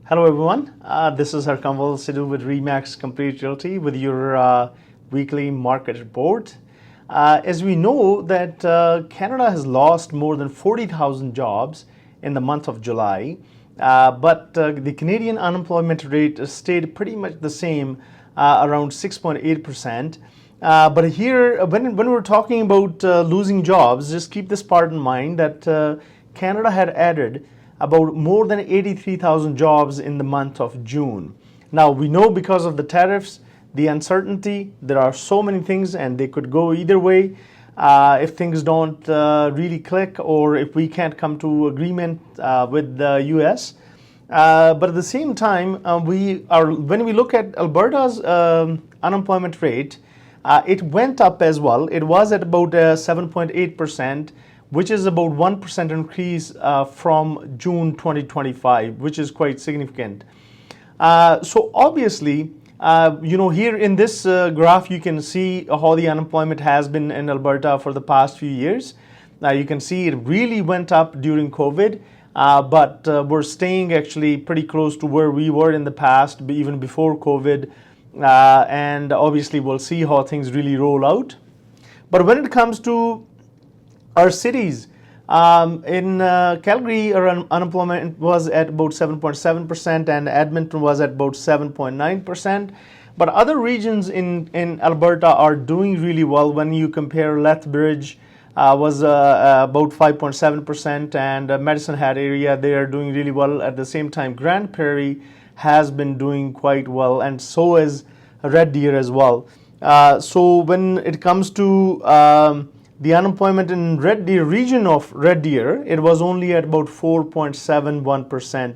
Hello everyone, this is Harkamal Sidhu with Remax Complete Realty with your weekly market report. As we know that Canada has lost more than 40,000 jobs in the month of July, but the Canadian unemployment rate stayed pretty much the same, around 6.8%. But here, when we're talking about losing jobs, just keep this part in mind that Canada had added about more than 83,000 jobs in the month of June. Now, we know because of the tariffs, the uncertainty, there are so many things and they could go either way if things don't really click or if we can't come to agreement with the US. But at the same time, when we look at Alberta's unemployment rate, it went up as well. It was at about 7.8%, which is about 1% increase from June 2025, which is quite significant. So obviously, here in this graph, you can see how the unemployment has been in Alberta for the past few years. Now you can see it really went up during COVID, but we're staying actually pretty close to where we were in the past, even before COVID. And obviously, we'll see how things really roll out. But when it comes to our cities, in Calgary, our unemployment was at about 7.7%, and Edmonton was at about 7.9%. But other regions in Alberta are doing really well. When you compare Lethbridge, was about 5.7%, and Medicine Hat area, they are doing really well. At the same time, Grand Prairie has been doing quite well, and so is Red Deer as well. So when it comes to the unemployment in Red Deer region of Red Deer, it was only at about 4.71%,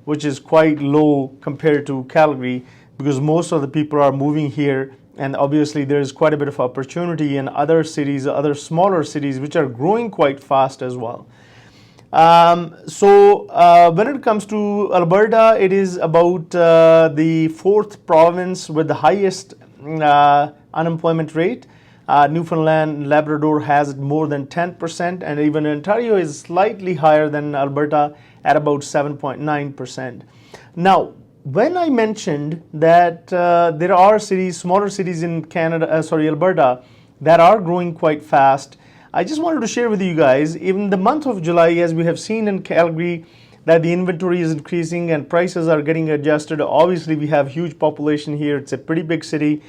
which is quite low compared to Calgary because most of the people are moving here, and obviously there is quite a bit of opportunity in other cities, other smaller cities, which are growing quite fast as well. When it comes to Alberta, it is about the fourth province with the highest unemployment rate. Newfoundland, Labrador has more than 10%, and even Ontario is slightly higher than Alberta at about 7.9%. Now, when I mentioned that there are cities, smaller cities in Alberta, that are growing quite fast, I just wanted to share with you guys, even the month of July, as we have seen in Calgary, that the inventory is increasing and prices are getting adjusted. Obviously, we have huge population here. It's a pretty big city.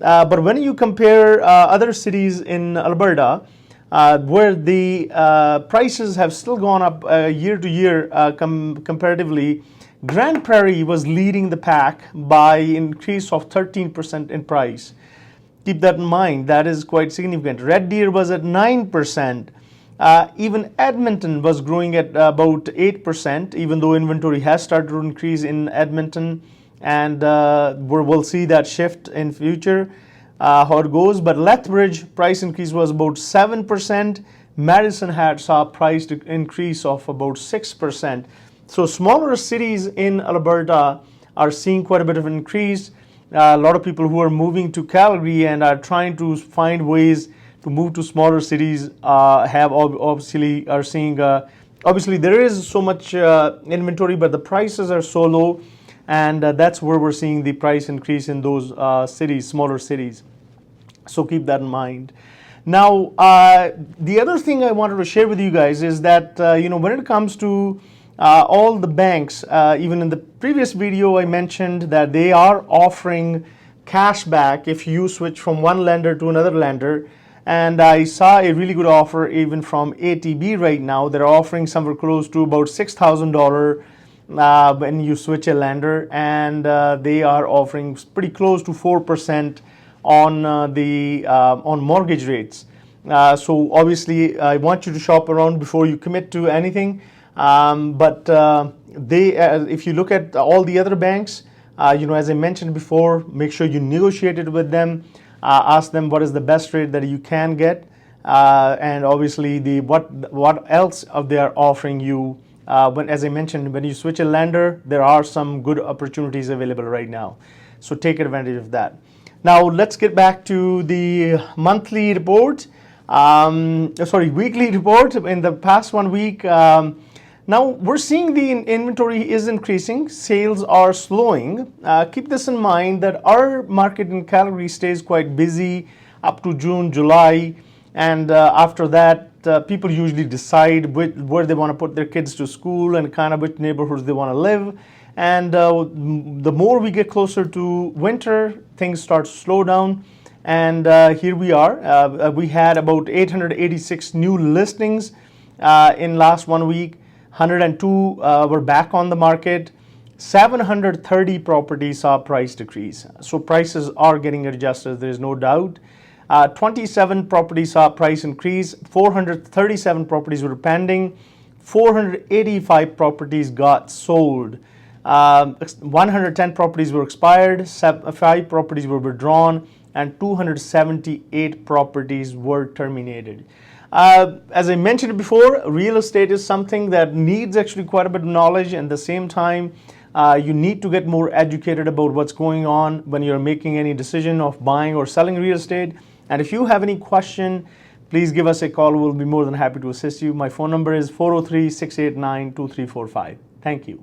But when you compare other cities in Alberta, where the prices have still gone up year to year comparatively, Grand Prairie was leading the pack by an increase of 13% in price. Keep that in mind. That is quite significant. Red Deer was at 9%. Even Edmonton was growing at about 8%, even though inventory has started to increase in Edmonton. And we'll see that shift in future, how it goes. But Lethbridge price increase was about 7%. Medicine Hat saw price increase of about 6%. So smaller cities in Alberta are seeing quite a bit of an increase. A lot of people who are moving to Calgary and are trying to find ways to move to smaller cities are seeing. Obviously, there is so much inventory, but the prices are so low. And that's where we're seeing the price increase in those cities, smaller cities. So keep that in mind. Now, the other thing I wanted to share with you guys is that, when it comes to all the banks, even in the previous video, I mentioned that they are offering cash back if you switch from one lender to another lender. And I saw a really good offer even from ATB right now. They're offering somewhere close to about $6,000 when you switch a lender, and they are offering pretty close to 4% on on mortgage rates. So obviously, I want you to shop around before you commit to anything. If you look at all the other banks, as I mentioned before, make sure you negotiate it with them. Ask them what is the best rate that you can get, and obviously what else they are offering you. As I mentioned, when you switch a lender, there are some good opportunities available right now. So take advantage of that. Now let's get back to the monthly report. Weekly report in the past 1 week. Now, we're seeing the inventory is increasing, sales are slowing. Keep this in mind that our market in Calgary stays quite busy up to June, July, and after that, people usually decide where they want to put their kids to school and kind of which neighborhoods they want to live. And the more we get closer to winter, things start to slow down. And here we are. We had about 886 new listings in last 1 week. 102 were back on the market. 730 properties saw price decrease. So prices are getting adjusted, there is no doubt. 27 properties saw price increase. 437 properties were pending. 485 properties got sold. 110 properties were expired. 5 properties were withdrawn, and 278 properties were terminated. As I mentioned before, real estate is something that needs actually quite a bit of knowledge, and at the same time, you need to get more educated about what's going on when you're making any decision of buying or selling real estate. And if you have any question, please give us a call. We'll be more than happy to assist you. My phone number is 403-689-2345. Thank you.